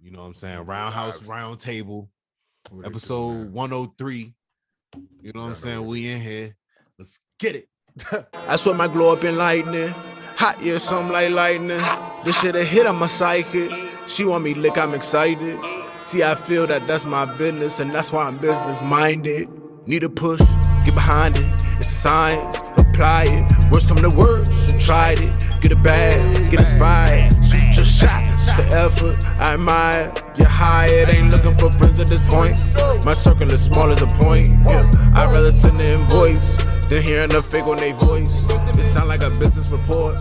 You know what I'm saying? RoundHouse RoundTable, What they do, episode man? 103. You know what I'm Y'all know saying? what it We in is. here. Let's get it. I swear my glow up in lightning. Hot yeah, something like lightning. This shit a hit on my psychic. She want me lick, I'm excited. See, I feel that that's my business, and that's why I'm business minded. Need a push, get behind it. It's science, apply it. Worst come to worst, you tried it. Get it bad, get inspired. Shoot your shot, just the effort. I admire. You're hired, ain't looking for friends at this point. My circle is small as a point. Yeah, I'd rather send an invoice than hearing the fake on their voice. It sound like a business report.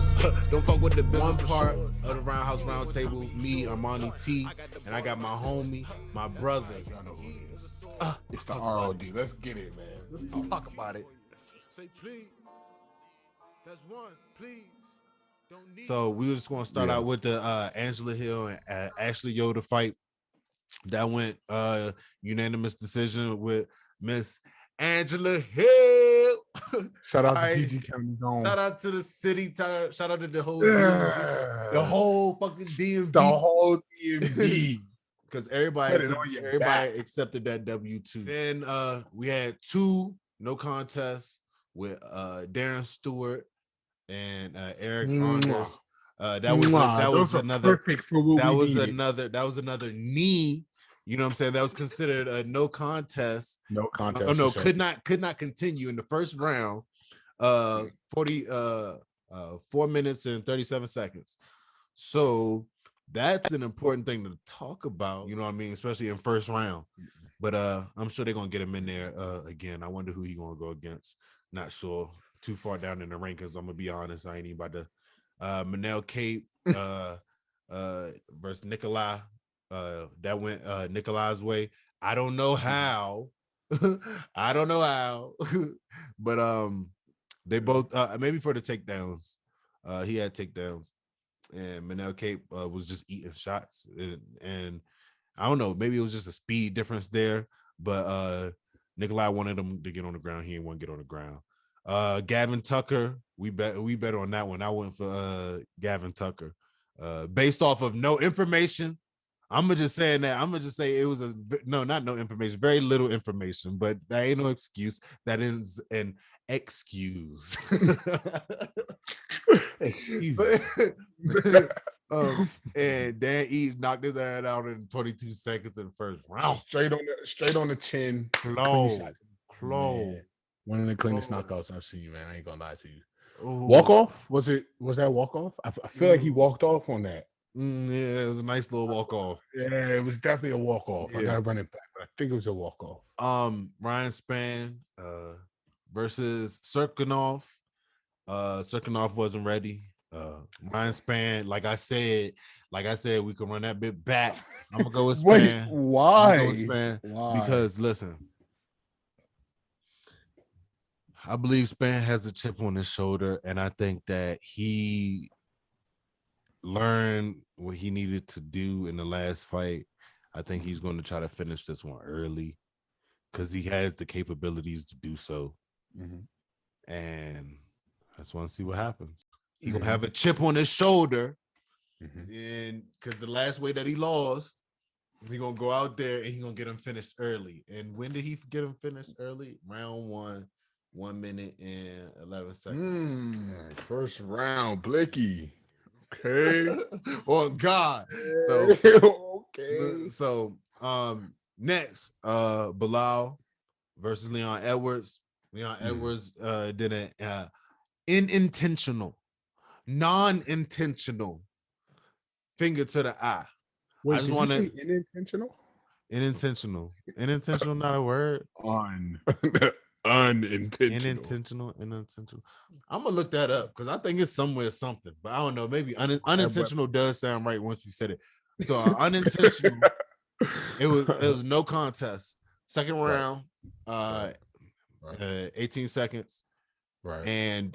Don't fuck with the business. One part of the RoundHouse RoundTable, me, Armani T, and I got my homie, my brother. It's the ROD. Let's get it, man. Let's Talk about it. Say please. That's one, please. So we were just going to start out with the Angela Hill and Ashley Yoder fight. That went unanimous decision with Miss Angela Hill. shout out Alright. to PG County Zone. Shout out to the city. Shout out to the whole Yeah. the whole fucking DMV. The whole DMV. Because everybody Put it on your back. accepted that W2. Then we had two no contests with Darren Stewart and Eric Anders. That was another knee. You know what I'm saying? That was considered a no contest. No contest. Oh no, could not continue in the first round. 4 minutes and 37 seconds. So that's an important thing to talk about, you know what I mean, especially in first round. But I'm sure they're gonna get him in there again. I wonder who he gonna go against. Not sure. Too far down in the rankings. I'm gonna be honest. I ain't even about to Manel Cape versus Nikolai. That went Nikolai's way. I don't know how. I don't know how. But they both maybe for the takedowns. He had takedowns. And Manel Cape was just eating shots, and I don't know, maybe it was just a speed difference there, but Nikolai wanted him to get on the ground. He didn't want to get on the ground. Gavin Tucker, we bet on that one. I went for Gavin Tucker, based off of no information. I'm just saying that. I'm gonna just say it was not no information, very little information, but that ain't no excuse. That is an excuse. Excuse And Dan Eves knocked his ass out in 22 seconds in the first round. Straight on the chin. Close. Man, one of the cleanest knockouts I've seen, man. I ain't gonna lie to you. Ooh. Walk off? Was that walk off? I feel like he walked off on that. Yeah, it was a nice little walk off. Yeah, it was definitely a walk off. Yeah. I gotta run it back, but I think it was a walk off. Ryan Spann versus Serkinov. Serkinov wasn't ready. Ryan Spann, like I said, we can run that bit back. I'm gonna go with Spann. Wait, why? Why? Because listen, I believe Spann has a chip on his shoulder, and I think that he learned what he needed to do in the last fight. I think he's going to try to finish this one early because he has the capabilities to do so. And I just want to see what happens. He gonna have a chip on his shoulder, and because the last way that he lost, he gonna go out there and he gonna get him finished early. And when did he get him finished early? Round 1, 1 minute and 11 seconds. First round, Blicky. Okay. Oh God. So okay. So next, Bilal versus Leon Edwards. Leon Edwards did an non-intentional finger to the eye. Wait, I just want to unintentional. Unintentional, not a word. Unintentional. Unintentional. I'm gonna look that up because I think it's somewhere something, but I don't know. Maybe unintentional does sound right once you said it. So unintentional. It was no contest. Second round, 18 seconds. Right. And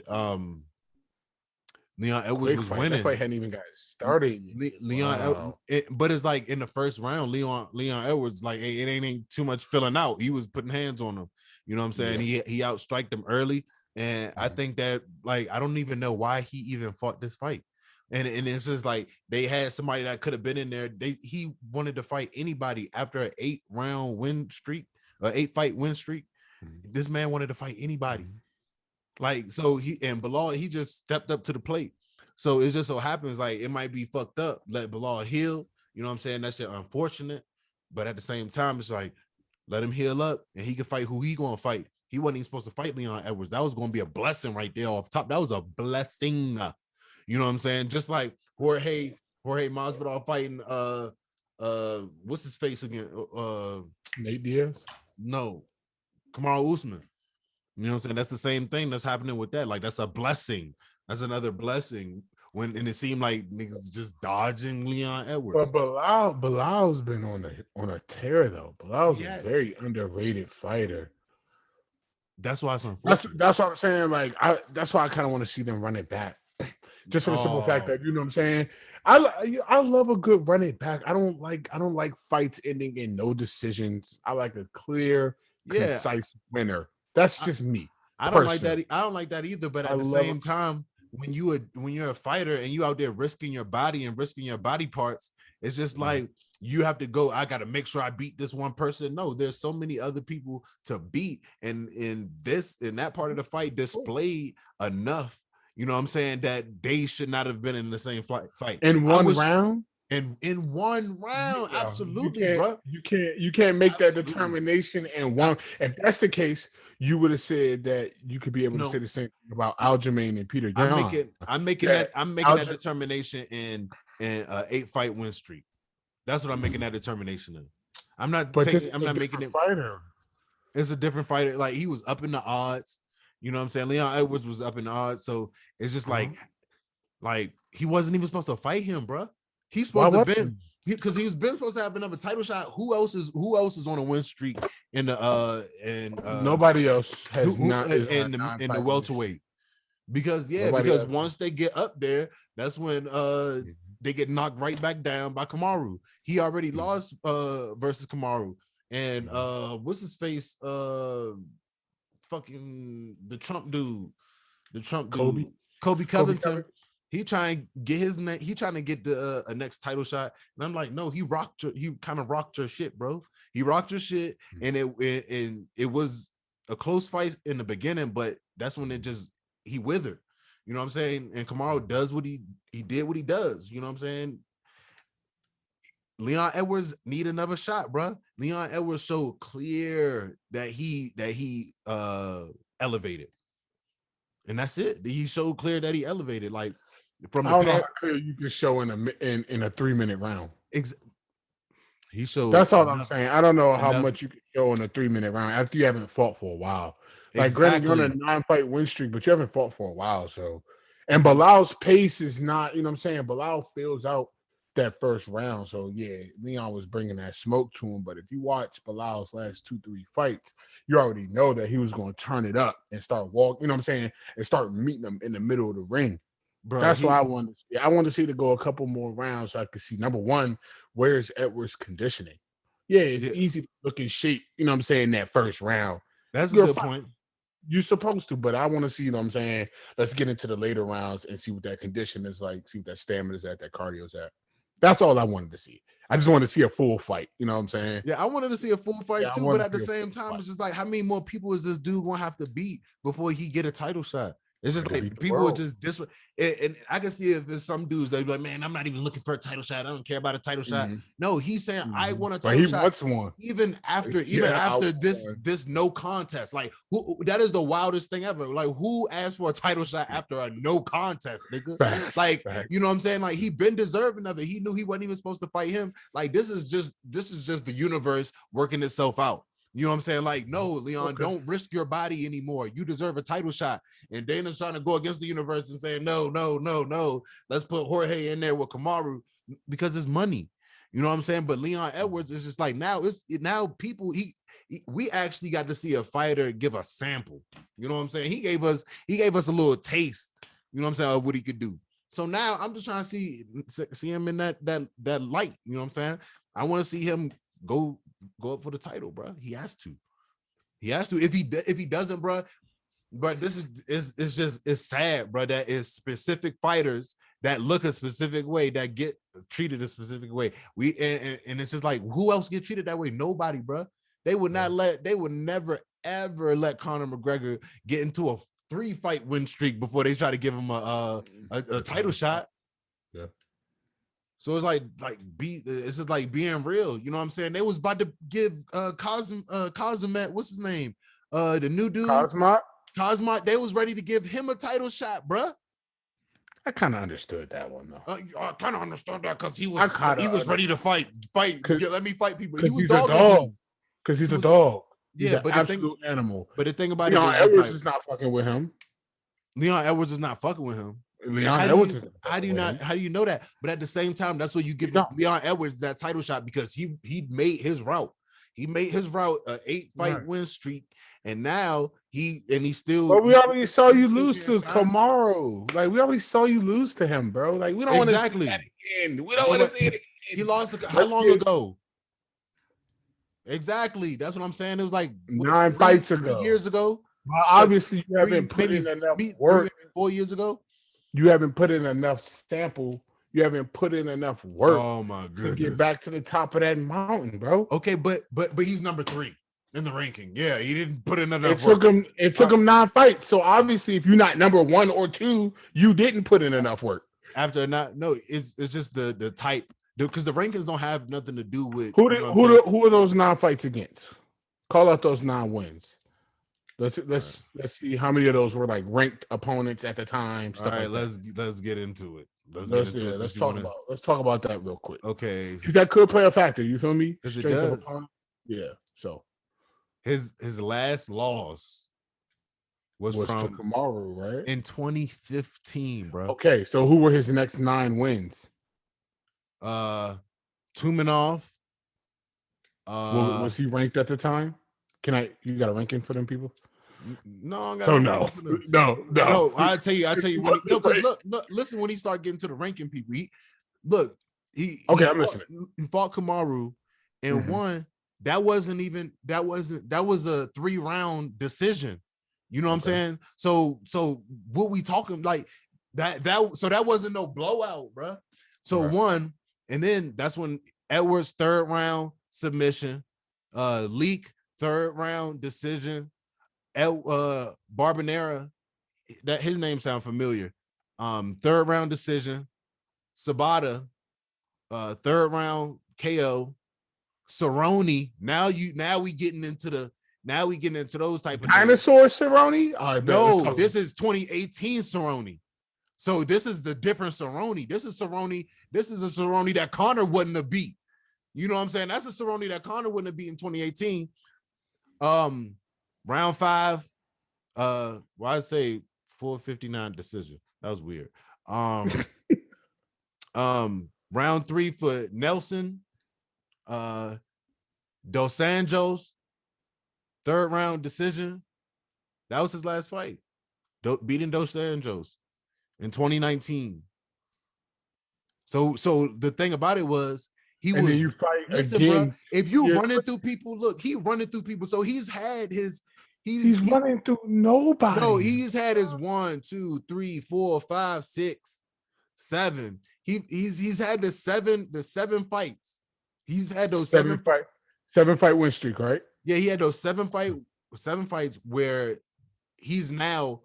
Leon Edwards was winning. That fight hadn't even got started. Leon, but it's like in the first round, Leon Edwards, like it ain't too much filling out. He was putting hands on him. You know what I'm saying? Yeah. He outstriked him early, and I think that, like, I don't even know why he even fought this fight. And it's just like they had somebody that could have been in there. He wanted to fight anybody after an 8-round win streak, an 8-fight win streak. This man wanted to fight anybody. Like, so Bilal, he just stepped up to the plate. So it just so happens like it might be fucked up. Let Bilal heal. You know what I'm saying? That's just unfortunate. But at the same time, it's like, let him heal up and he can fight who he gonna fight. He wasn't even supposed to fight Leon Edwards. That was gonna be a blessing right there off top. That was a blessing. You know what I'm saying? Just like Jorge Masvidal fighting what's his face again? Nate Diaz? No, Kamaru Usman. You know what I'm saying? That's the same thing that's happening with that. Like, that's a blessing. That's another blessing. And it seemed like niggas just dodging Leon Edwards. But Bilal's been on a tear though. Bilal's a very underrated fighter. That's why it's unfortunate. That's what I'm saying. Like, that's why I kind of want to see them run it back. Just for the simple fact that, you know what I'm saying? I love a good run it back. I don't like fights ending in no decisions. I like a clear, concise winner. That's just me. I don't like that. I don't like that either. But at the same time, when you're a fighter and you out there risking your body and risking your body parts, it's just like you have to go. I got to make sure I beat this one person. No, there's so many other people to beat, and in that part of the fight displayed enough. You know what I'm saying? That they should not have been in the same fight. In one round? In one round, absolutely, bro. You can't make that determination in one. If that's the case, you would have said that you could be able to say the same thing about Aljamain and Peter Yan. I'm making that determination in an 8-fight win streak. That's what I'm making that determination in. I'm not making it fighter. It's a different fighter. Like, he was up in the odds. You know what I'm saying? Leon Edwards was up in the odds. So it's just like he wasn't even supposed to fight him, bro. He's supposed to be, because he's been supposed to have another title shot. Who else is on a win streak in the nobody else has not in the welterweight? Because once they get up there, that's when they get knocked right back down by Kamaru. He already lost versus Kamaru. And what's his face? Fucking the Trump dude. Kobe Covington. He trying to get his neck. He trying to get the a next title shot, and I'm like, no, he kind of rocked your shit, bro. He rocked your shit, and it was a close fight in the beginning, but that's when he withered. You know what I'm saying? And Kamaru does what he did what he does. You know what I'm saying? Leon Edwards need another shot, bro. Leon Edwards showed clear that he elevated, and that's it. He showed clear that he elevated. Like, from the I don't know how clear you can show in a 3-minute round. He showed. That's all I'm saying. I don't know how much you can show in a 3-minute round after you haven't fought for a while. Like, granted, you're on a 9-fight win streak, but you haven't fought for a while. So, and Bilal's pace is not. You know what I'm saying? Bilal fills out that first round. So yeah, Leon was bringing that smoke to him. But if you watch Bilal's last 2-3 fights, you already know that he was going to turn it up and start walking. You know what I'm saying? And start meeting them in the middle of the ring. Bro, that's what I wanted to see. I wanted to see to go a couple more rounds so I could see, number one, where's Edwards' conditioning? Yeah, it's easy to look in shape, you know what I'm saying, that first round. That's a good point. You're supposed to, but I want to see, you know what I'm saying, let's get into the later rounds and see what that condition is like, see what that stamina is at, that cardio is at. That's all I wanted to see. I just wanted to see a full fight, you know what I'm saying? Yeah, I wanted to see a full fight too, but at the same time, it's just like, how many more people is this dude going to have to beat before he get a title shot? It's just like people are just and I can see if there's some dudes that be like, man, I'm not even looking for a title shot. I don't care about a title shot. No, he's saying I want a title shot. Wants one. Even after this no contest. Like, that is the wildest thing ever. Like, who asked for a title shot after a no contest, nigga? Facts. You know what I'm saying? Like, he been deserving of it. He knew he wasn't even supposed to fight him. Like, this is just the universe working itself out. You know what I'm saying? Like, no, Leon, don't risk your body anymore. You deserve a title shot. And Dana's trying to go against the universe and saying, no. Let's put Jorge in there with Kamaru because it's money. You know what I'm saying? But Leon Edwards is just like, now people, we actually got to see a fighter give a sample. You know what I'm saying? He gave us a little taste, you know what I'm saying, of what he could do. So now I'm just trying to see him in that light. You know what I'm saying? I want to see him go up for the title, bro. He has to. If he doesn't, bro. But this is it's sad, bro. That is specific fighters that look a specific way, that get treated a specific way. And it's just like, who else get treated that way? Nobody, bro. They would never ever let Conor McGregor get into a 3-fight win streak before they try to give him a title shot. Yeah. So it's it's just like being real. You know what I'm saying? They was about to give Cosmet, what's his name? The new dude, Cosmot. They was ready to give him a title shot, bruh. I kind of understood that one though. I kind of understood that because he was ready to fight. Let me fight people. He was dogging because he's a dog. Yeah, but absolute animal. But the thing about Leon Edwards is not fucking with him. Leon Edwards is not fucking with him. How do you know that? But at the same time, that's what you give Leon Edwards that title shot, because he made his route. He made his route an 8-fight win streak, and now he still. But we already saw you lose to Kamaru. Like, we already saw you lose to him, bro. Like, we don't want to see that again. We don't want to see it again. He lost how long ago? Exactly. That's what I'm saying. It was like 9 fights ago, 3 years ago. Well, obviously, you haven't put in enough work. 4 years ago. You haven't put in enough sample. You haven't put in enough work. Oh my goodness. To get back to the top of that mountain, bro. Okay, but he's number 3 in the ranking. Yeah, he didn't put in enough work. It took him 9 fights. So obviously, if you're not number 1 or 2, you didn't put in enough work. It's just the type, because the rankings don't have nothing to do with who are those 9 fights against? Call out those 9 wins. Let's see how many of those were like ranked opponents at the time. All right, let's get into it. Let's talk about that real quick. Okay, because that could play a factor. You feel me? It does. Yeah. So his last loss was from to Kamaru, right? In 2015, bro. Okay, so who were his next 9 wins? Tumanov. Was he ranked at the time? You got a ranking for them people? No, no. I'll tell you. Because look, listen, when he started getting to the ranking people, I'm listening. He fought Kamaru and won. That was a 3-round decision. You know what I'm saying? So what we talking like that? So that wasn't no blowout, bro. So one, and then that's when Edwards 3rd round submission, Leak 3rd round decision. Barbanera, that his name sound familiar. 3rd round decision. Sabata, 3rd round KO. Cerrone. Now we getting into those type of dinosaur Cerrone. No, this is 2018 Cerrone. So this is the different Cerrone. This is Cerrone. This is a Cerrone that Conor wouldn't have beat. You know what I'm saying? That's a Cerrone that Conor wouldn't have beat in 2018. Round 5. I say 459 decision. That was weird. Round 3 for Nelson. Dos Anjos, 3rd round decision. That was his last fight. Beating Dos Anjos in 2019. So the thing about it was then you fight listen, again. Bro, if you running through people, look, he running through people. So he's had his he's running through nobody. No, he's had his 1, 2, 3, 4, 5, 6, 7. He's had the 7 fights. He's had those 7 fight win streak, right? Yeah, he had those 7 fights where it's now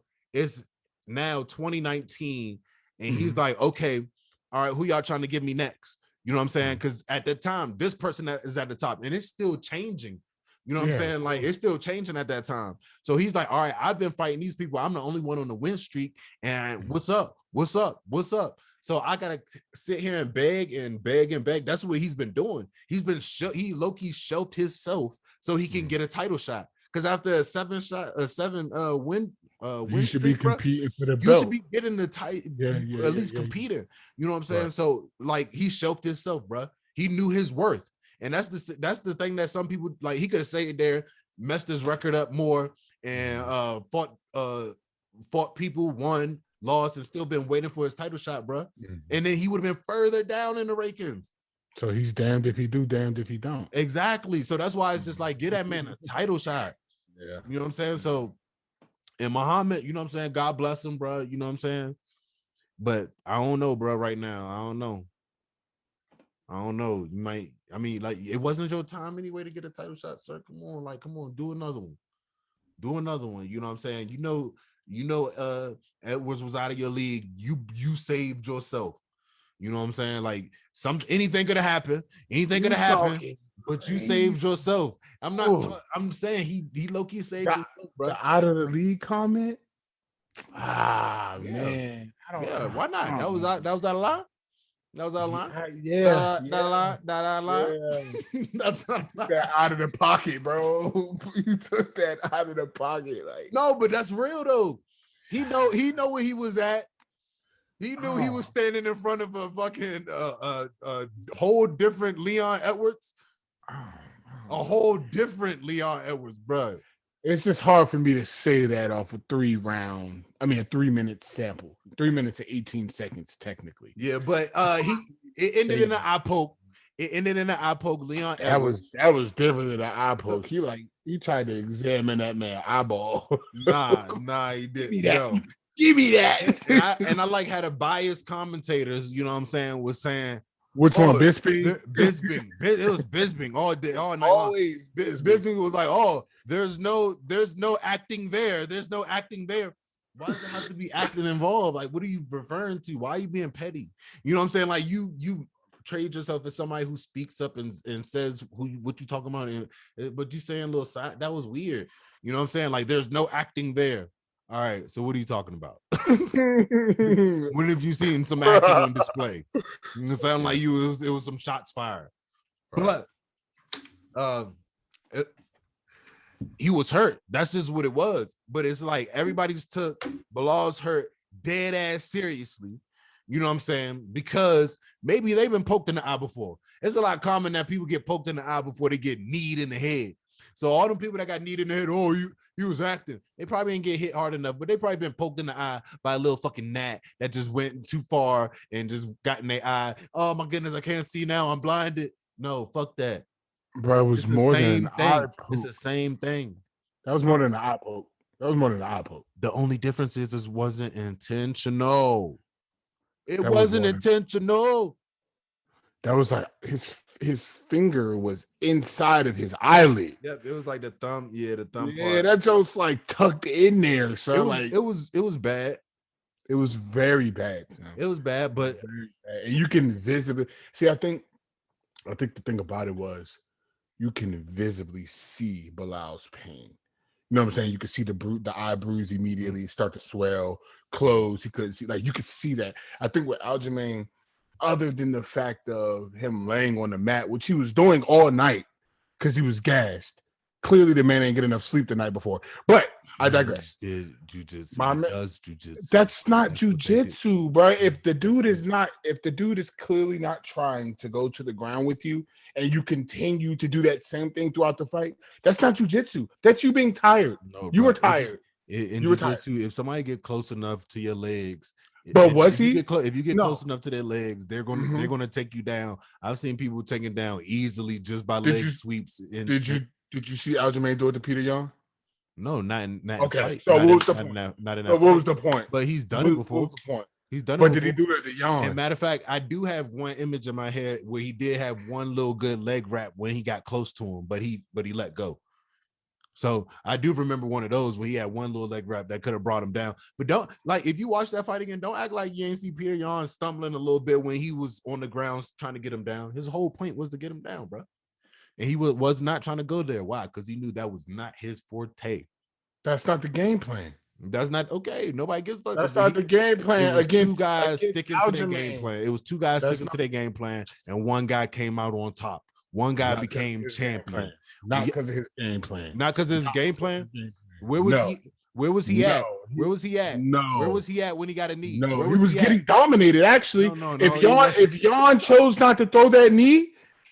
2019, and he's like, okay, all right, who y'all trying to give me next? You know what I'm saying? Because at the time, this person that is at the top, and it's still changing. You know what I'm saying? Like, it's still changing at that time. So he's like, all right, I've been fighting these people. I'm the only one on the win streak. And what's up? So I gotta sit here and beg and beg and beg. That's what he's been doing. He low-key shelved himself so he can get a title shot. Because after a 7 win you should streak, be competing for the belt. You should be getting the title, at least competing. You know what I'm saying? Right. So like, he shelved himself, bro. He knew his worth, and that's the thing that some people like. He could have stayed there, messed his record up more, and fought people, won, lost, and still been waiting for his title shot, bro. And then he would have been further down in the rankings. So he's damned if he do, damned if he don't. Exactly. So that's why it's just like, get that man a title shot. Yeah. You know what I'm saying? So, and Muhammad, you know what I'm saying? God bless him, bro. You know what I'm saying? But I don't know, bro. Right now, I don't know. You might. I mean, like, it wasn't your time anyway to get a title shot, sir. Come on, do another one. You know what I'm saying? Edwards was out of your league. You saved yourself. You know what I'm saying? Like, anything could have happened. But you saved yourself. I'm saying he low-key saved himself, bro. The out of the league comment. Man. Why not? That was out of line. That was out of line. Yeah. Not a line. That's not a line. That out of the pocket, bro. You took that out of the pocket, like. No, but that's real though. He know where he was at. He knew he was standing in front of a fucking whole different Leon Edwards. A whole different Leon Edwards, bro. It's just hard for me to say that off a 3-minute sample. 3 minutes and 18 seconds, technically. Yeah, but it ended in an eye poke. Leon Edwards. That was different than an eye poke. He tried to examine that man's eyeball. Nah, he didn't. Give me that. And I like how the biased commentators, you know what I'm saying, was saying, which one, Bisping? Bisping. It was Bisping all day, all night. Always long. Bisping was like, "Oh, there's no acting there. There's no acting there. Why does there have to be acting involved? Like, what are you referring to? Why are you being petty? You know what I'm saying? Like, you trade yourself as somebody who speaks up and says what you talking about, but you saying a little side. That was weird. You know what I'm saying? Like, there's no acting there. All right, so what are you talking about? When have you seen some acting on display? It sounded like it was some shots fired. But he was hurt. That's just what it was. But it's like everybody's took Bilal's hurt dead ass seriously. You know what I'm saying? Because maybe they've been poked in the eye before. It's a lot common that people get poked in the eye before they get kneed in the head. So all them people that got kneed in the head, he was acting. They probably didn't get hit hard enough, but they probably been poked in the eye by a little fucking gnat that just went too far and just got in their eye. Oh my goodness, I can't see now. I'm blinded. No, fuck that. Bro, it was more than an eye poke. It's the same thing. That was more than an eye poke. The only difference is this wasn't intentional. It wasn't intentional. That was like his finger was inside of his eyelid. Yep, it was like the thumb. Yeah, the thumb. Yeah, part. that just like tucked in there. So it was bad. It was very bad. It was bad, but and you can visibly see. I think the thing about it was you can visibly see Bilal's pain. You know what I'm saying? You could see the eye bruise immediately start to swell, close. He couldn't see, like, you could see that. I think with Aljamain, other than the fact of him laying on the mat, which he was doing all night because he was gassed. Clearly, the man ain't get enough sleep the night before. But I digress. Jujitsu. That's not jujitsu, bro. If the dude is clearly not trying to go to the ground with you, and you continue to do that same thing throughout the fight, that's not jujitsu. That's you being tired. No, you were tired. In jiu-jitsu, if somebody get close enough to your legs, but if you get close enough to their legs, they're gonna take you down. I've seen people taken down easily just by leg sweeps. Did you see Aljamain do it to Peter Young? No, not okay. Fight. So what was the point? Not in that. What was the point? But he's done it before. What was the point? He's done it. But did he do it to Young? And matter of fact, I do have one image in my head where he did have one little good leg wrap when he got close to him, but he let go. So I do remember one of those where he had one little leg wrap that could have brought him down. But don't, like, if you watch that fight again, don't act like you ain't see Peter Yan stumbling a little bit when he was on the ground trying to get him down. His whole point was to get him down, bro. And he was not trying to go there. Why? Because he knew that was not his forte. That's not the game plan. That's not okay. Nobody gets like that's not the game plan. Again, two guys sticking to their game plan. It was two guys sticking to their game plan, and one guy came out on top. One guy became champion. Not because of his game plan. Not because of his game plan. Where was he? Where was he at? Where was he at? No. Where was he at when he got a knee? No, he was getting dominated. Actually, no, if Yan chose not to throw that knee,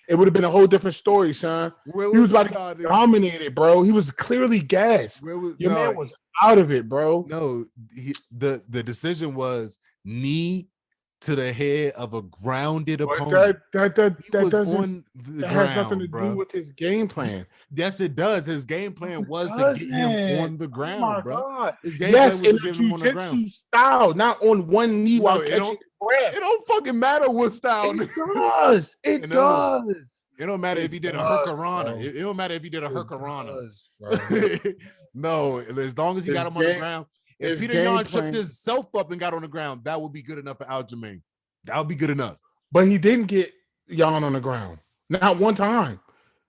it would have been a whole different story, son. He was about to get dominated, bro. He was clearly gassed. Your man was out of it, bro. No, the decision was knee to the head of a grounded opponent. That on the has nothing to ground, do with his game plan. Yes, it does. His game plan was to get him on the ground, oh my bro. God. His game plan was to get him on the ground. Style, not on one knee while catching his breath. It don't fucking matter what style. It does. It does. It don't matter if he did a hurricanrana. It don't matter if he did a hurricanrana. No, as long as he got him on the ground. If Peter Yan tripped himself up and got on the ground, that would be good enough for Aljamain. That would be good enough. But he didn't get Yan on the ground. Not one time.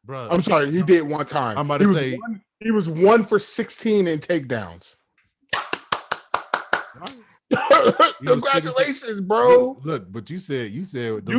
Bro, I'm sorry, he did one time. I'm about to say he was 1 for 16 in takedowns. Congratulations, bro. Look, but you said you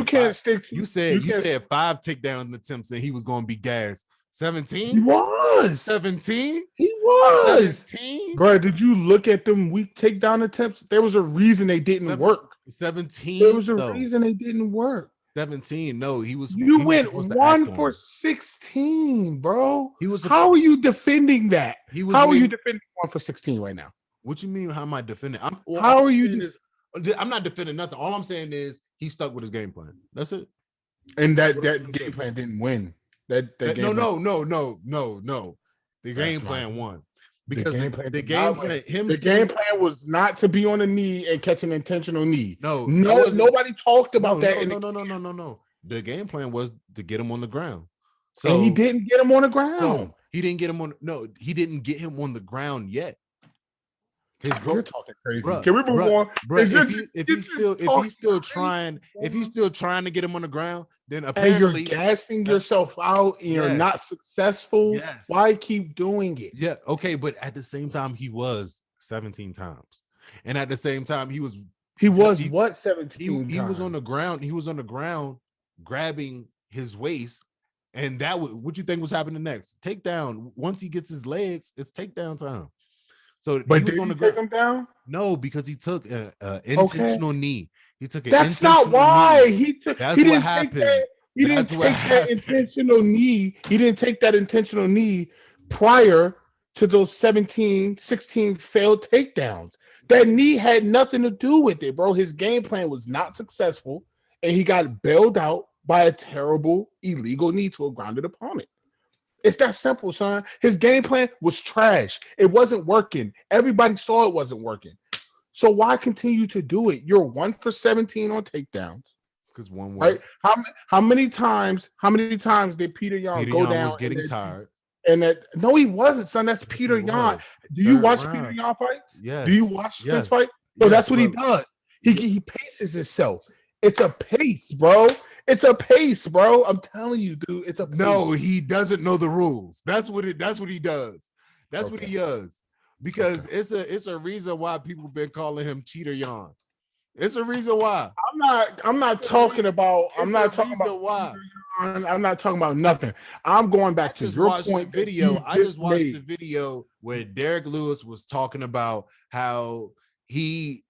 can't stick to you said 5 takedown attempts and he was going to be gassed. 17? He was 17. He was 17. Bro, did you look at them weak takedown attempts? There was a reason they didn't work. 17. There was a reason they didn't work. 17. No, he was. You went 1 for 16, bro. How are you defending that? How are you defending 1 for 16 right now? What you mean? How am I defending? I'm not defending nothing. All I'm saying is he stuck with his game plan. That's it. And that game plan didn't win. No. The game plan won because the game plan was not to be on the knee and catch an intentional knee. No, nobody talked about that. No. The game plan was to get him on the ground. So and he didn't get him on the ground. No, he didn't get him on. No, he didn't get him on the ground yet. You're talking crazy. Bruh, Can we move on? Bro, if he's still trying to get him on the ground, then apparently you're gassing yourself out and you're not successful. Yes. Why keep doing it? Yeah, okay, but at the same time, he was 17 times, and at the same time, he was 17? He was on the ground. He was on the ground grabbing his waist, and that was what you think was happening next. Takedown. Once he gets his legs, it's takedown time. So, but did he take him down? No, because he took an intentional knee. He took an That's not why knee. he took. That's he what didn't happened. Take that, he didn't take that intentional knee. He didn't take that intentional knee prior to those 16 failed takedowns. That knee had nothing to do with it, bro. His game plan was not successful, and he got bailed out by a terrible illegal knee to a grounded opponent. It's that simple, son. His game plan was trash. It wasn't working. Everybody saw it wasn't working. So why continue to do it? You're 1 for 17 on takedowns. Because one right? How many times did Peter Yan go down? Was getting tired. And no, he wasn't, son. That's Peter Yan. Do you watch Peter Yan fights? Yes. Do you watch his fight? No, that's what he does. He paces himself. It's a pace, bro. It's a pace, bro. I'm telling you, dude. It's a pace. No, he doesn't know the rules. That's what he does. That's what he does. Because it's a reason why people been calling him Cheater Yan. It's a reason why. I'm not talking about nothing. I'm going back to your point. I just watched the video where Derek Lewis was talking about how he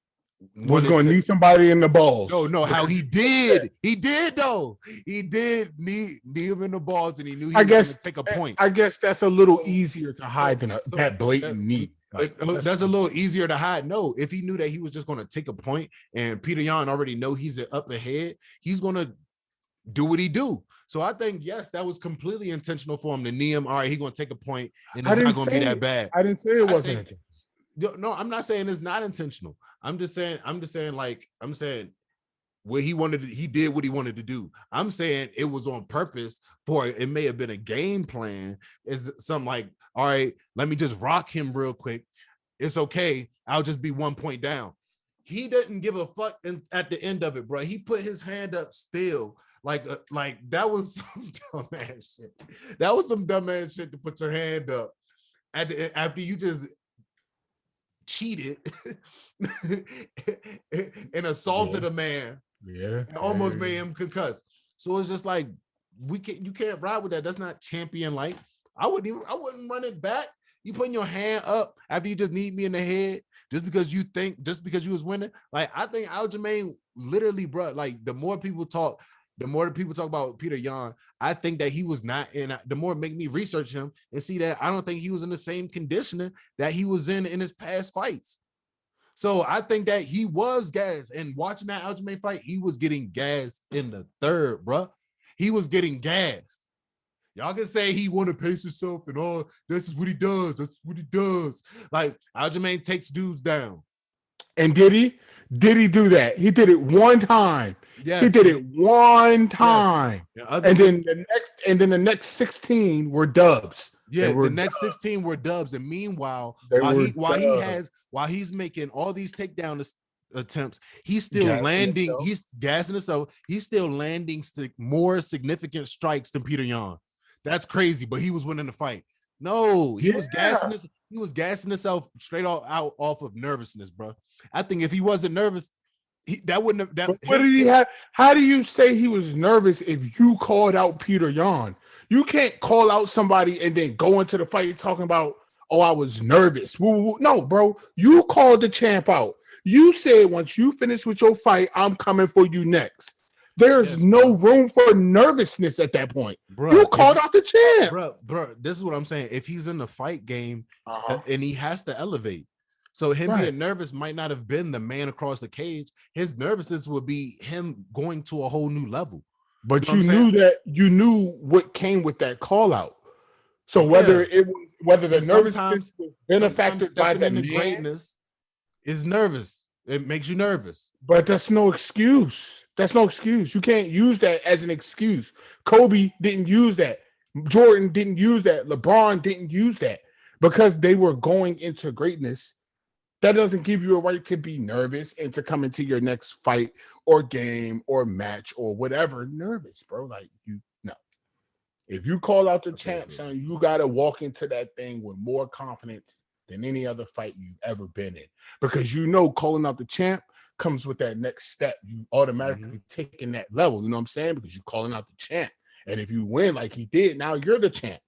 was going to knee somebody in the balls. No, how he did. He did though. He did knee him in the balls, and he knew he was going to take a point. I guess that's a little easier to hide than that blatant knee. That's a little easier to hide. No, if he knew that he was just going to take a point, and Peter Yan already know he's up ahead, he's going to do what he do. So I think, yes, that was completely intentional for him to knee him. All right, he's going to take a point, and it's not going to be that bad. I didn't say it wasn't intentional. No, I'm not saying it's not intentional. I'm saying what he wanted, he did what he wanted to do. I'm saying it was on purpose. It may have been a game plan. Is something like, all right, let me just rock him real quick. It's okay. I'll just be 1 point down. He didn't give a fuck at the end of it, bro. He put his hand up still. Like that was some dumbass shit. That was some dumbass shit to put your hand up after you just cheated and assaulted a man, and almost made him concussed. So it's just like you can't ride with that. That's not champion like. I wouldn't run it back. You putting your hand up after you just need me in the head just because you was winning. Like I think Aljamain literally, bro. Like the more people talk about Peter Yan, I think that he was not in. The more it make me research him and see that I don't think he was in the same conditioning that he was in his past fights. So I think that he was gassed. And watching that Aljamain fight, he was getting gassed in the third, bro. He was getting gassed. Y'all can say he want to pace himself and all. This is what he does. That's what he does. Like Aljamain takes dudes down. And did he? Did he do that? He did it one time. Yes, he did it one time. Yes. And then the next 16 were dubs. Yeah, the next 16 were dubs. And meanwhile, while he's making all these takedown attempts, he's still landing. He's gassing himself. He's still landing more significant strikes than Peter Yan. That's crazy, but he was winning the fight. No, he was gassing this. He was gassing himself straight off of nervousness, bro. I think if he wasn't nervous, that wouldn't have. What did he have? How do you say he was nervous if you called out Peter Yan? You can't call out somebody and then go into the fight talking about, oh, I was nervous. Woo. No, bro, you called the champ out. You said once you finish with your fight, I'm coming for you next. There's no room for nervousness at that point. Bro, you called out the champ. Bro, this is what I'm saying. If he's in the fight game and he has to elevate, so him being nervous might not have been the man across the cage. His nervousness would be him going to a whole new level. But you knew what came with that call out. So whether the nervousness was benefacted by the greatness is nervous. It makes you nervous. But that's no excuse. That's no excuse. You can't use that as an excuse. Kobe didn't use that. Jordan didn't use that. LeBron didn't use that because they were going into greatness. That doesn't give you a right to be nervous and to come into your next fight or game or match or whatever nervous, bro. Like no. If you call out the champ, son, you got to walk into that thing with more confidence than any other fight you've ever been in. Because calling out the champ comes with that next step. You automatically taking that level, you know what I'm saying? Because you're calling out the champ. And if you win like he did, now you're the champ.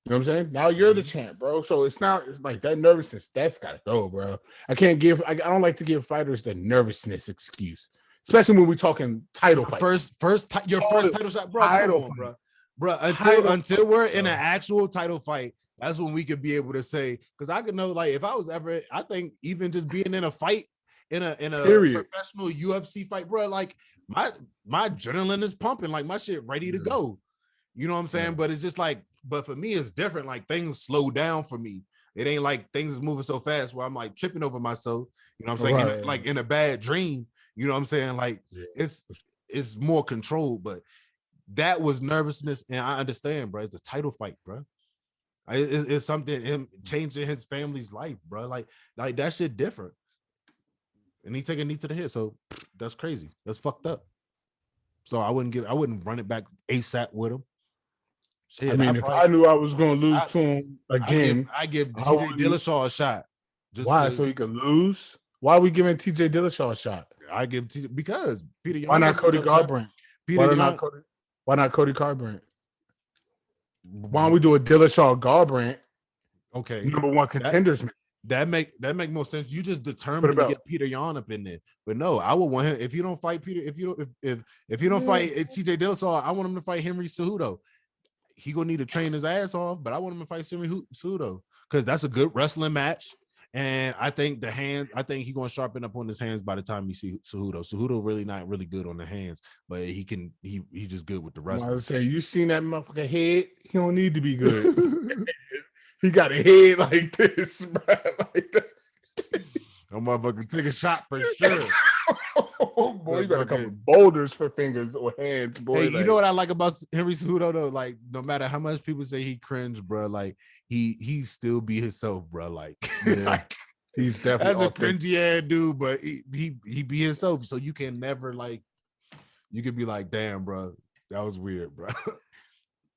You know what I'm saying? Now you're the champ, bro. So it's like that nervousness, that's gotta go, bro. I don't like to give fighters the nervousness excuse, especially when we're talking title fight. First title shot, bro. Bro, until we're in an actual title fight, that's when we could be able to say, because I could know, like, if I was ever, I think even just being in a fight in a professional UFC fight, bro, like my adrenaline is pumping, like my shit ready to go. You know what I'm saying? Yeah. But it's just like, but for me, it's different. Like things slow down for me. It ain't like things is moving so fast where I'm like tripping over myself. You know what I'm saying? Like in a bad dream. You know what I'm saying? Like it's more controlled. But that was nervousness, and I understand, bro. It's a title fight, bro. It's something him changing his family's life, bro. Like that shit different. And he take a knee to the head, so that's crazy. That's fucked up. So I wouldn't run it back ASAP with him. Shit, I mean, if I knew I was going to lose to him again, I give TJ Dillashaw a shot. Why? So he could lose? Why are we giving TJ Dillashaw a shot? I give TJ because Peter Yan. Why not Cody Garbrandt? Why not Cody Garbrandt? Why don't we do a Dillashaw Garbrandt? Okay, number one contenders. That make more sense. You just determined to get Peter Yan up in there, but no, I would want him. If you don't fight Peter, if you don't fight TJ Dillashaw, I want him to fight Henry Cejudo. He gonna need to train his ass off, but I want him to fight Henry Cejudo because that's a good wrestling match. And I think he gonna sharpen up on his hands by the time you see Cejudo. Cejudo really not really good on the hands, but he's just good with the wrestling. I was saying, you seen that motherfucker head? He don't need to be good. He got a head like this, bro. Like that. That motherfucker take a shot for sure. Oh boy, you got a couple boulders for fingers or hands, boy. Hey, you know what I like about Henry Cejudo though? Like, no matter how much people say he cringe, bro, like he still be himself, bro. Like, like he's definitely as a cringy ass dude, but he be himself. So you can never you could be like, damn, bro, that was weird, bro.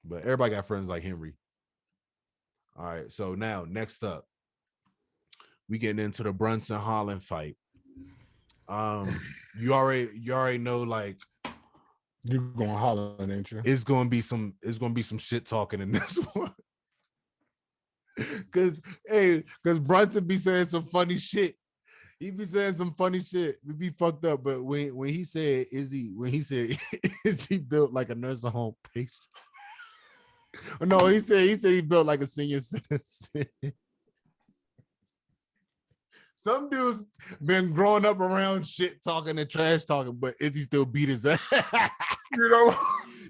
But everybody got friends like Henry. All right, so now next up, we getting into the Brunson Holland fight. You already know, like, you're going Holland, ain't you? It's gonna be some shit talking in this one. Cause Brunson be saying some funny shit. He be saying some funny shit. We be fucked up. But when he said is he built like a nursing home patient? No, he said he built like a senior citizen. some dudes been growing up around shit talking and trash talking, but Izzy still beat his ass. You know,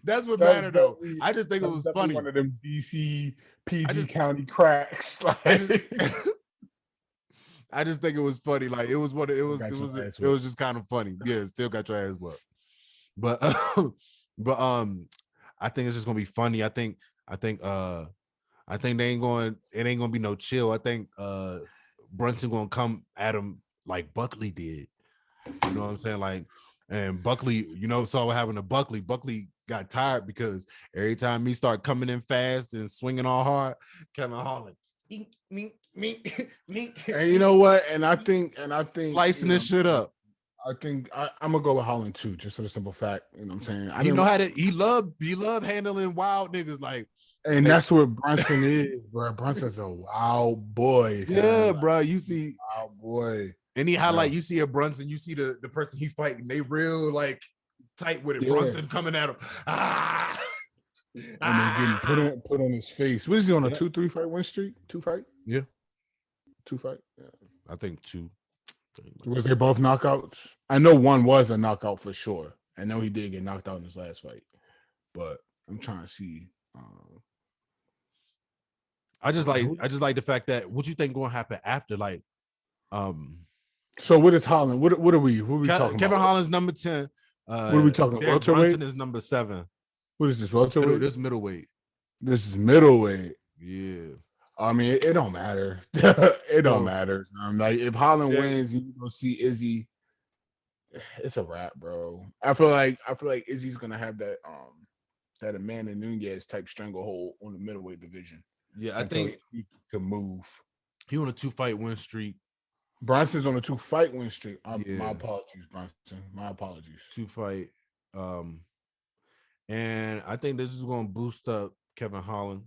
that's what mattered though. I just think it that's was funny. One of them DC PG County cracks. Like, I just think it was funny. Like it was what it was. It was just kind of funny. Yeah, still got your ass whooped. But I think it's just gonna be funny. I think they ain't going. It ain't gonna be no chill. I think Brunson gonna come at him like Buckley did. You know what I'm saying? Like, and Buckley, saw what happened to Buckley. Buckley got tired because every time he start coming in fast and swinging all hard, Kevin Holland, me. And you know what? And I think slicing this shit up. I think I'm gonna go with Holland too, just for the simple fact. You know what I'm saying? He love handling wild niggas like. And that's what Brunson is, bro. Brunson's a wild boy. Yeah, bro. You see, wild boy. Any highlight you see a Brunson, you see the person he fighting, they real like tight with it. Yeah. Brunson coming at him. And then getting put on his face. What is he on a 2-3 fight win streak? 2 fight? Yeah. 2 fight? Yeah. I think 2. Was they both knockouts? I know one was a knockout for sure. I know he did get knocked out in his last fight. But I'm trying to see. I just like the fact that what you think going to happen after, like, So what is Holland? What are we talking about? Kevin Holland's number 10. What are we talking about? Welterweight? Brunson is number 7. What is this? Welterweight? This is middleweight. This is middleweight. Yeah. I mean, it don't matter. It don't matter. Like if Holland wins, you gonna see Izzy. It's a wrap, bro. I feel like Izzy's gonna have that that Amanda Nunes type stranglehold on the middleweight division. Yeah, I think he to move. He on a 2-fight win streak. Bronson's on a 2-fight win streak. My apologies, Bronson. My apologies. 2-fight. And I think this is going to boost up Kevin Holland.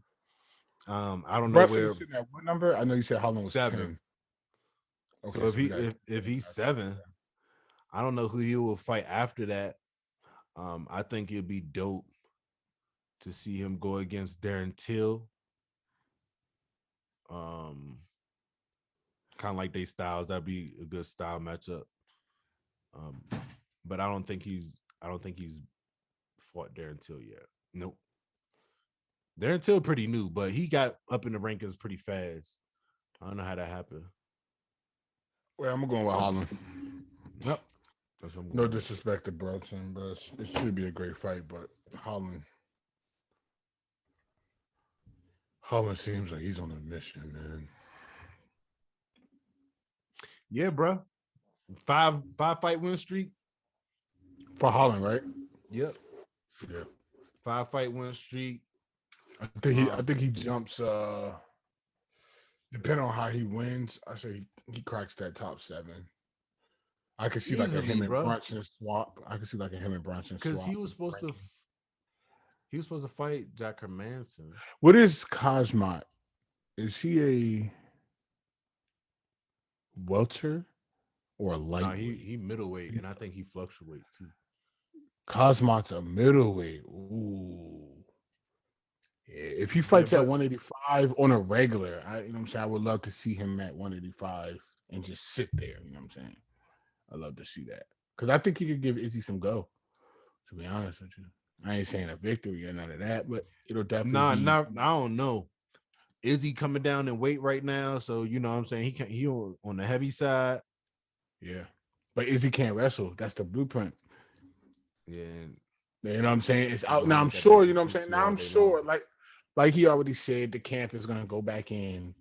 I don't know Brunson sitting at what number? I know you said Holland was 7. 10. Okay, so if he's 7, I don't know who he will fight after that. I think it'd be dope to see him go against Darren Till. Kind of like they styles. That'd be a good style matchup. But I don't think he's fought Darren Till yet. Nope. Darren Till pretty new, but he got up in the rankings pretty fast. I don't know how that happened. Well, I'm going with Holland. Yep. No disrespect to Brunson, but it should be a great fight. But Holland seems like he's on a mission, man. Yeah, bro. 5-fight win streak for Holland, right? Yep. Yeah. 5-fight win streak. I think he jumps. Depending on how he wins, I say he cracks that top 7. I could see easily, like a him and Brunson swap. I could see like a him and Brunson swap. Because he was supposed to fight Jack Hermanson. What is Cosmot? Is he a welter or a lightweight? No, he middleweight, and I think he fluctuates too. Cosmot's a middleweight. Ooh. Yeah, if he fights at 185 on a regular, you know what I'm saying? I would love to see him at 185 and just sit there. You know what I'm saying? I'd love to see that. Because I think he could give Izzy some go, to be honest with you. I ain't saying a victory or none of that, but it'll definitely I don't know. Izzy coming down in weight right now, so you know what I'm saying? He on the heavy side. Yeah. But Izzy can't wrestle. That's the blueprint. Yeah. You know what I'm saying? It's out now. I'm sure, you know what I'm saying? Now I'm sure, like he already said, the camp is gonna go back in,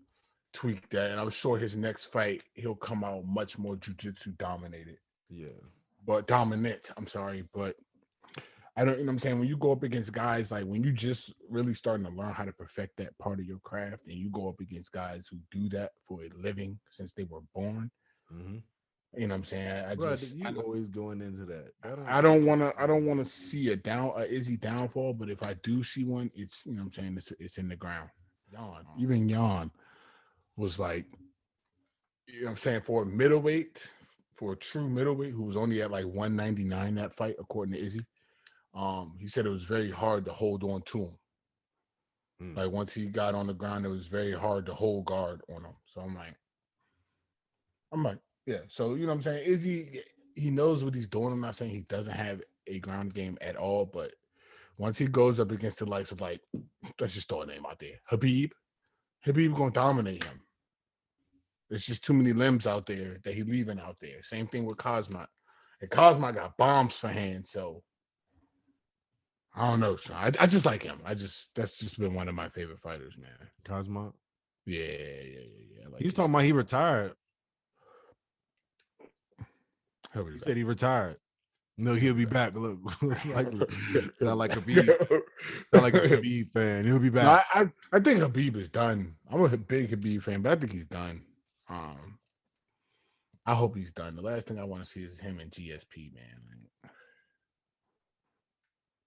tweak that, and I'm sure his next fight he'll come out much more jiu-jitsu dominated. Yeah. But dominant, I'm sorry, but I don't, you know what I'm saying? When you go up against guys, like when you just really starting to learn how to perfect that part of your craft, and you go up against guys who do that for a living since they were born, you know what I'm saying? You always going into that. I don't want to see a Izzy downfall, but if I do see one, it's, you know what I'm saying, it's in the ground. Even Jan was like, you know what I'm saying, for a true middleweight who was only at like 199 that fight, according to Izzy. He said it was very hard to hold on to him. Like once he got on the ground, it was very hard to hold guard on him. So I'm like, I'm like, yeah. So you know what I'm saying? He knows what he's doing. I'm not saying he doesn't have a ground game at all, but once he goes up against the likes of like, let's just throw a name out there, Habib gonna dominate him. There's just too many limbs out there that he leaving out there. Same thing with Cosmo. And Cosmo got bombs for hands, so I don't know. So I just like him. That's just been one of my favorite fighters, man. Cosmo. Yeah. Like He's talking about he retired. He said he retired. No, he'll be back. Look, sound like a Habib fan. He'll be back. No, I think Habib is done. I'm a big Habib fan, but I think he's done. I hope he's done. The last thing I want to see is him and GSP, man.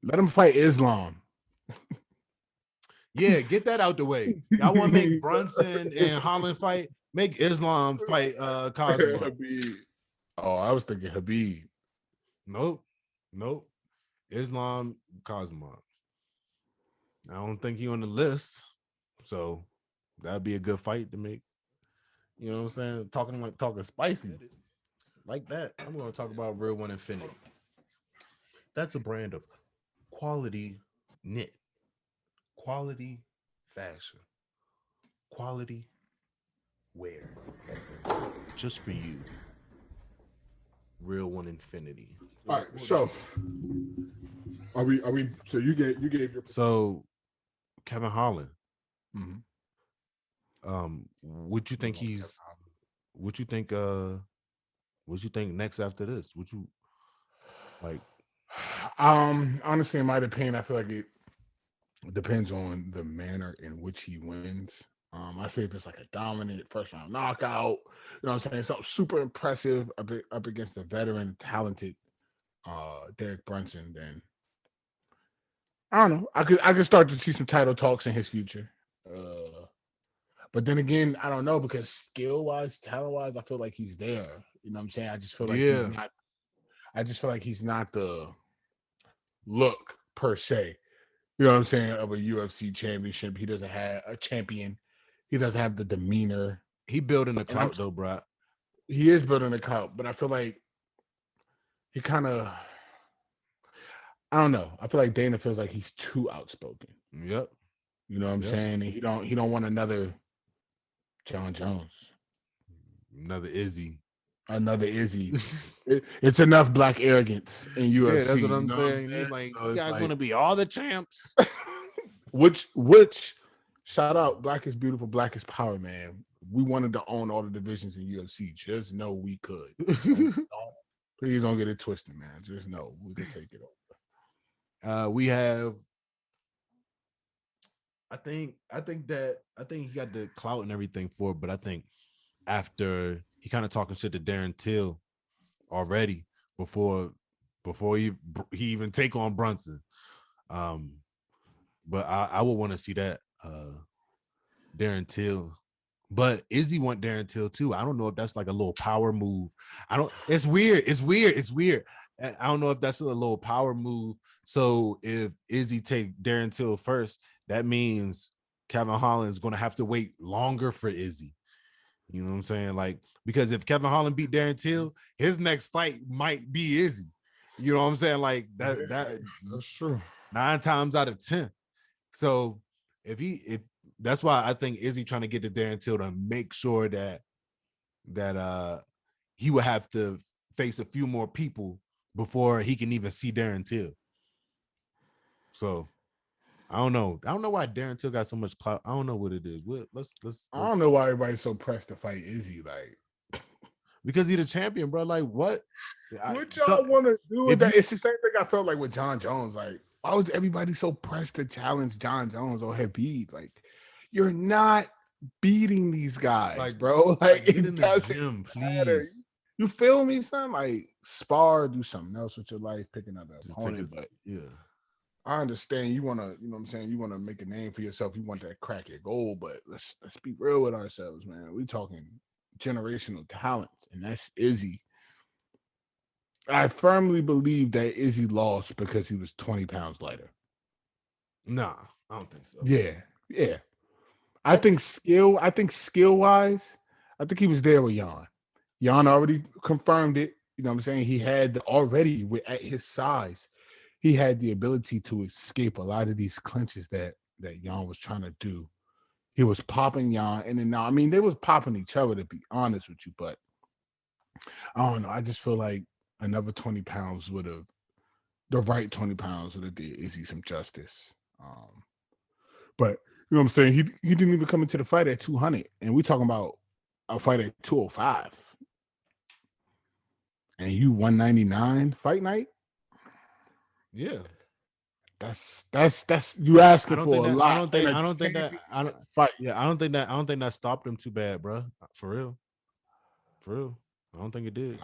Let him fight Islam. Yeah, get that out the way. Y'all want to make Brunson and Holland fight? Make Islam fight Cosmo. Habib. Oh, I was thinking Habib. Nope. Islam Cosmo. I don't think he on the list, so that'd be a good fight to make. You know what I'm saying? Talking spicy like that. I'm going to talk about Real One Infinity. That's a brand of quality knit, quality fashion, quality wear, just for you. Real One Infinity. All right, so are we? So you gave your Kevin Holland. Mm-hmm. What you think what you think next after this? Would you like? Honestly, in my opinion, I feel like it depends on the manner in which he wins. I say if it's like a dominant first round knockout, you know what I'm saying, something super impressive up against a veteran, talented Derek Brunson, then I don't know. I could start to see some title talks in his future. But then again, I don't know, because skill wise, talent wise, I feel like he's there. You know what I'm saying? I just feel like he's not. I just feel like he's not the look per se. You know what I'm saying, of a UFC championship. He doesn't have a champion. He doesn't have the demeanor. He building a clout though, bro. He is building a clout, but I feel like he kind of, I don't know. I feel like Dana feels like he's too outspoken. Yep. You know what I'm saying? And he don't want another John Jones. Another Izzy. It's enough black arrogance in UFC. Yeah, that's what I'm saying. Like, you guys want to be all the champs. which shout out, Black is Beautiful, Black is Power, man. We wanted to own all the divisions in UFC. Just know we could. Please don't get it twisted, man. Just know we could take it over. We have. I think he got the clout and everything for it, but I think after he kind of talking shit to Darren Till already before he even take on Brunson. But I would want to see that Darren Till. But Izzy want Darren Till too. I don't know if that's like a little power move. It's weird. I don't know if that's a little power move. So if Izzy take Darren Till first, that means Kevin Holland is going to have to wait longer for Izzy. You know what I'm saying? Like, because if Kevin Holland beat Darren Till, his next fight might be Izzy. You know what I'm saying? Like that's true. 9 times out of 10. So if that's why I think Izzy trying to get to Darren Till to make sure that he would have to face a few more people before he can even see Darren Till. So I don't know why Darren Till got so much clout. I don't know what it is. Let's I don't know why everybody's so pressed to fight Izzy, like, because he's the champion, bro. Like, what? What y'all want to do with that? It's the same thing I felt like with John Jones. Like, why was everybody so pressed to challenge John Jones or Habib? Like, you're not beating these guys, like, bro. Like, get in the gym, please. You feel me, son? Like, spar, do something else with your life, picking up an opponent. But yeah, I understand you want to, you know what I'm saying? You want to make a name for yourself. You want that crack at goal, but let's be real with ourselves, man. We talking generational talent, and that's Izzy. I firmly believe that Izzy lost because he was 20 pounds lighter. Nah, I don't think so. Yeah. I think skill wise, I think he was there with Jan. Jan already confirmed it. You know what I'm saying? He had already at his size, he had the ability to escape a lot of these clinches that Jan was trying to do. He was popping Jan, and then now I mean they was popping each other to be honest with you, but I don't know. I just feel like another 20 pounds would have the right 20 pounds would have did Izzy some justice. But you know what I'm saying? He didn't even come into the fight at 200, and we talking about a fight at 205, and you 199 fight night. Yeah, that's you asking for a lot. I don't think that stopped him too bad, bro. For real. I don't think it did.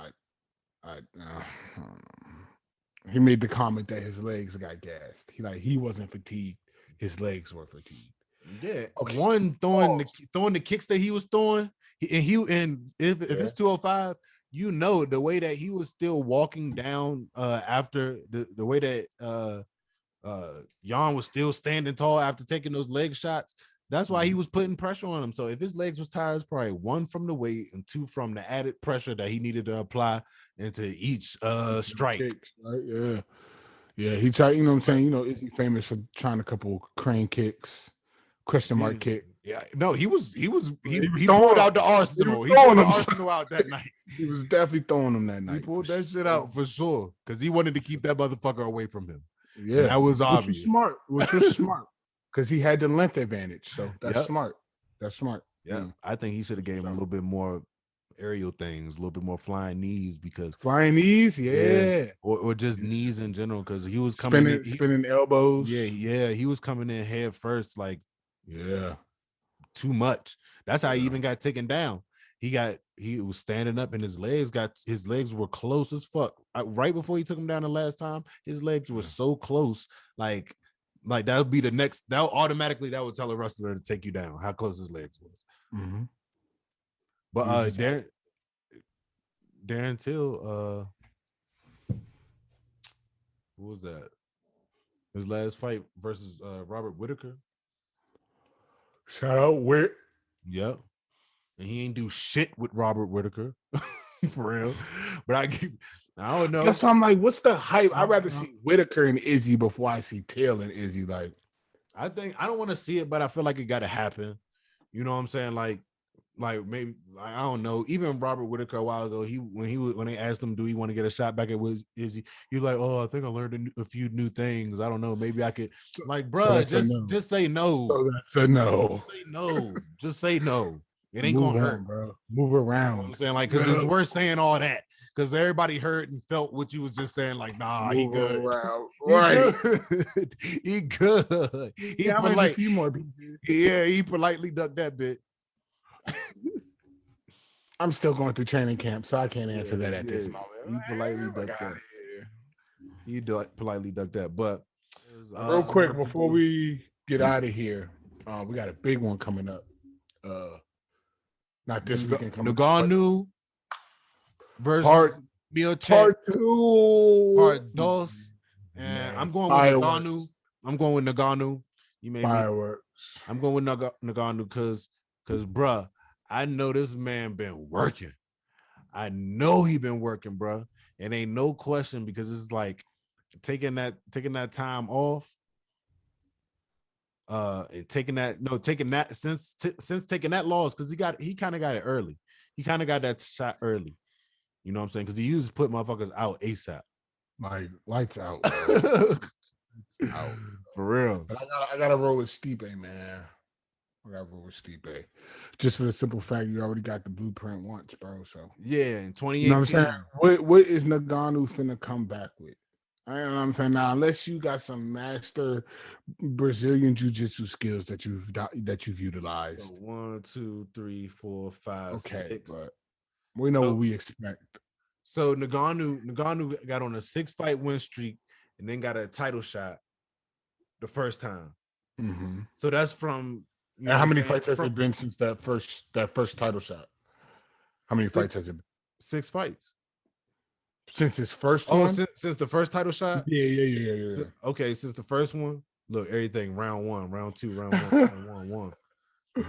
He made the comment that his legs got gassed. He wasn't fatigued. His legs were fatigued. Yeah. Okay. One throwing the kicks that he was throwing, and if it's 205, you know the way that he was still walking down after the way that Jan was still standing tall after taking those leg shots. That's why he was putting pressure on him. So if his legs was tired, it's probably 1 from the weight and 2 from the added pressure that he needed to apply into each strike. Kicks, right? Yeah. He tried. You know what I'm saying? You know, is he famous for trying a couple crane kicks, question mark kick? Yeah. No, he pulled out the arsenal. He pulled the arsenal out that night. He was definitely throwing them that night. He pulled that shit out for sure because he wanted to keep that motherfucker away from him. Yeah, and that was obvious. Which was smart because he had the length advantage. So that's smart. That's smart. Yeah, I think he should have gave him a little bit more aerial things, a little bit more flying knees because flying knees, or just knees in general because he was coming spinning elbows. Yeah, he was coming in head first, like too much. That's how he even got taken down. He was standing up and his legs were close as fuck. Right before he took him down the last time, his legs were so close, like that would be the next. That would tell a wrestler to take you down. How close his legs was. Mm-hmm. But Darren Till, what was that? His last fight versus Robert Whitaker. Shout out Whit. Yep. And he ain't do shit with Robert Whitaker. For real. But I don't know. That's why I'm like, what's the hype? I'd rather see Whitaker and Izzy before I see Till and Izzy. Like, I don't want to see it, but I feel like it gotta happen. You know what I'm saying? Like maybe I don't know. Even Robert Whitaker a while ago, when they asked him, do he want to get a shot back at Izzy? He was like, oh, I think I learned a few new things. I don't know. Maybe I could. Like, bro, just say no. So that's a no. Just say no. Just say no. It ain't gonna hurt, bro. Move around. You know what I'm saying, like, because it's worth saying all that. Because everybody heard and felt what you was just saying, like, nah, he good. Right. He good. He polite. A few more he politely ducked that bit. I'm still going through training camp, so I can't answer that at this moment. He politely ducked that. He politely ducked that. But real quick, before we get out of here, we got a big one coming up. Not this weekend. Nagano versus Miocic. Part 2. And I'm going with Nagano. You made fireworks. I'm going with Nagano because bruh, I know this man been working. I know he been working, bruh. It ain't no question because it's like taking that time off. And taking that since taking that loss because he kind of got it early. He kind of got that shot early. You know what I'm saying? Because he used to put motherfuckers out ASAP. Like lights out. Out for real. But I gotta roll with Stipe, man. I gotta roll with Stipe. Just for the simple fact you already got the blueprint once, bro. So yeah, in 2018. You know what I'm saying? What is Nagano finna come back with? You know what I'm saying? Now, unless you got some master Brazilian jiu-jitsu skills that you've utilized. So 1, 2, 3, 4, 5, 6. But we know what we expect. So Nagano got on a 6-fight win streak and then got a title shot the first time. Mm-hmm. So that's from. And how many fights has it been since that first title shot? How many fights has it been? 6 fights. Since his first one? Since the first title shot? Yeah. Okay, since the first one. Look, everything round 1, round 2, round 1, round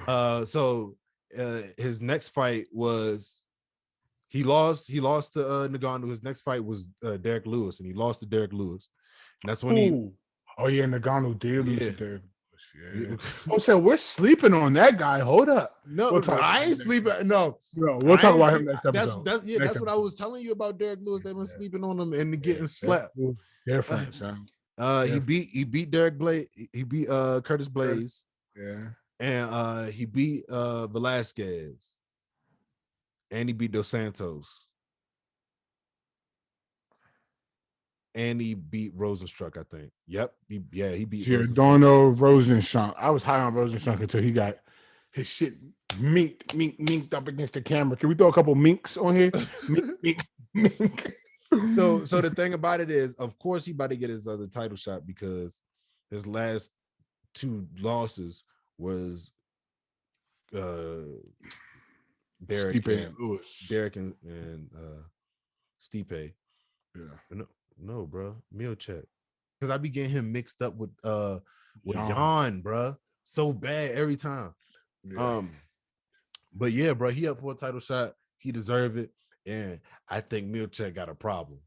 1. So his next fight was He lost to Ngannou. His next fight was Derek Lewis, and he lost to Derek Lewis. And that's when he. Oh yeah, Ngannou did lose Yeah. to Derek Lewis. Yeah. Oh, so we're sleeping on that guy. Hold up. No, I ain't sleeping. No, we'll talk about him next episode. That's what I was telling you about Derek Lewis. They've been sleeping on him and getting slept. Different, son. He beat Derek Blade. He beat Curtis Blaze. Yeah. And he beat Velasquez. And he beat Dos Santos. And he beat Rosenstruck, I think. Yep. He beat Giordano Rosenstruck. I was high on Rosenstruck until he got his shit minked up against the camera. Can we throw a couple minks on here? Mink. So the thing about it is, of course, he about to get his other title shot because his last 2 losses was Derek and Stipe. Yeah. No, bro. Milchek. Because I be getting him mixed up with Jan, bro. So bad every time. Yeah. But yeah, bro, he up for a title shot. He deserved it. And I think Milchek got a problem.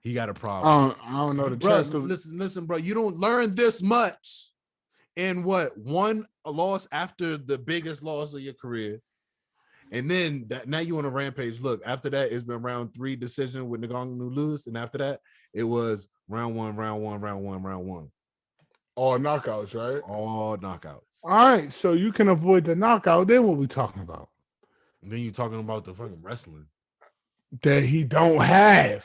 He got a problem. I don't know. Listen, bro. You don't learn this much in one loss after the biggest loss of your career. And then now you on a rampage. Look, after that, it's been round 3 decision with Ngannou lose. And after that, it was round one. All knockouts, right? All knockouts. All right. So you can avoid the knockout. Then what we talking about? And then you talking about the fucking wrestling that he don't have.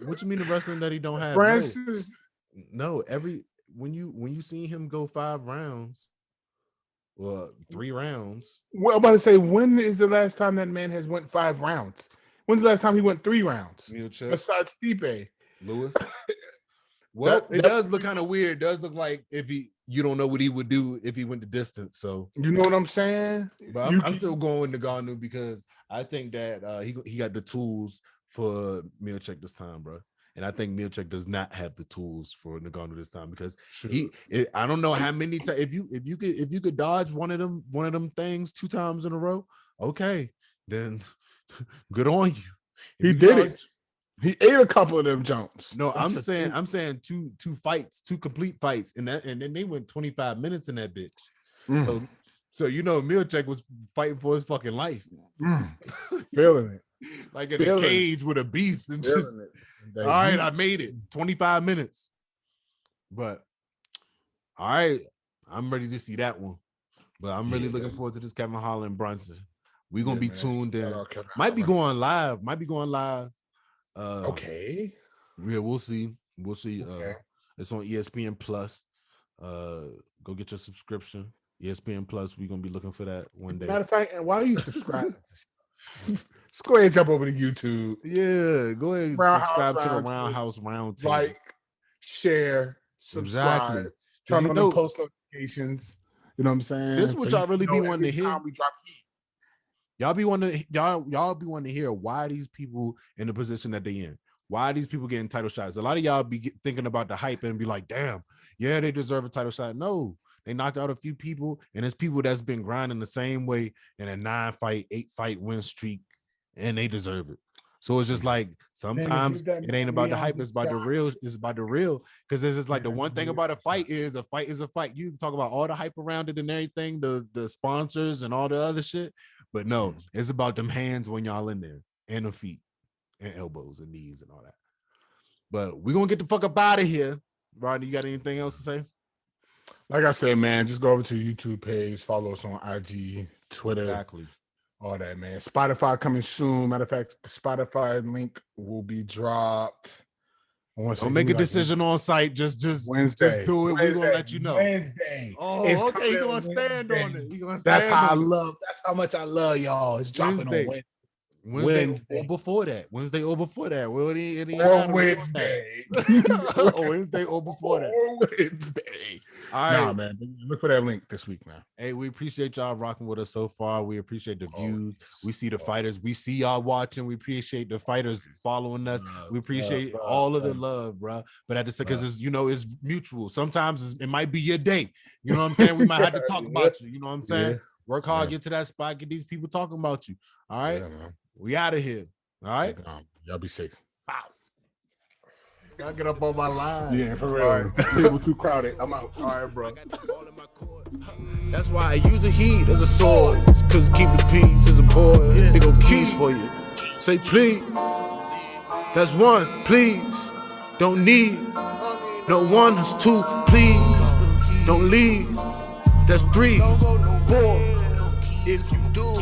What you mean the wrestling that he don't have? Francis, no. When you see him go 5 rounds, well, 3 rounds. Well, I'm about to say, when is the last time that man has went 5 rounds? When's the last time he went 3 rounds? Besides Stipe. Lewis. Well, it does look kind of weird. It does look like you don't know what he would do if he went the distance. So you know what I'm saying? But I'm still going with Ngannou because I think that he got the tools for Milchek this time, bro. And I think Milchek does not have the tools for Ngannou this time because I don't know how many times if you could dodge one of them things 2 times in a row, okay, then good on you. He did it. He ate a couple of them jumps. No, I'm saying two fights, 2 complete fights, and then they went 25 minutes in that bitch. So you know Milchek was fighting for his fucking life. Feeling it. Like in a cage with a beast and just all right, I made it. 25 minutes. But all right, I'm ready to see that one. But I'm really looking forward to this Kevin Holland Brunson. We're gonna be tuned in. Might be going live. Okay. Yeah, we'll see. Okay. It's on ESPN Plus. Go get your subscription. ESPN Plus. We're gonna be looking for that one day. Matter of fact, and while you subscribe, just go ahead and jump over to YouTube. Yeah, go ahead and subscribe to the RoundHouse RoundTable. Like, share, subscribe. Exactly. Turn on the post notifications. You know what I'm saying? This is what y'all really be wanting to hear. Y'all be wanting to hear why these people in the position that they in. Why these people getting title shots? A lot of y'all be thinking about the hype and be like, damn, yeah, they deserve a title shot. No, they knocked out a few people, and it's people that's been grinding the same way in a 9-fight, 8-fight win streak, and they deserve it. So it's just like sometimes it ain't about the hype, it's about the real. It's about the real. Because it's just like the one thing about a fight is a fight. You talk about all the hype around it and everything, the sponsors and all the other shit. But no, it's about them hands when y'all in there, and the feet, and elbows and knees and all that. But we're gonna get the fuck up out of here. Rodney, you got anything else to say? Like I said, man, just go over to the YouTube page, follow us on IG, Twitter. Exactly. All that, man. Spotify coming soon. Matter of fact, the Spotify link will be dropped. Don't make a decision on site. Just Wednesday. Just do it. We're gonna let you know. Wednesday. Oh, okay. You're gonna stand on it. That's how much I love y'all. It's dropping on Wednesday. Wednesday or before that. Wednesday or before that. Well, Wednesday. Wednesday or before that. Wednesday. All right. Nah, man. Look for that link this week, man. Hey, we appreciate y'all rocking with us so far. We appreciate the views. We see the fighters. We see y'all watching. We appreciate the fighters following us. We appreciate all of the love, bro. But at the same, because it's mutual. Sometimes it might be your day. You know what I'm saying? We might have to talk about you. You know what I'm saying? Work hard, get to that spot, get these people talking about you. All right, we out of here. All right, y'all be safe. Wow. Gotta get up on my line. Yeah, for real. Right. Table too crowded. I'm out. All right, bro. That's why I use the heat as a sword. Cause keep the peace as a boy. They go keys for you. Say please. That's one, please. Don't need no one. That's two, please. Don't leave. That's 3, 4. If you do.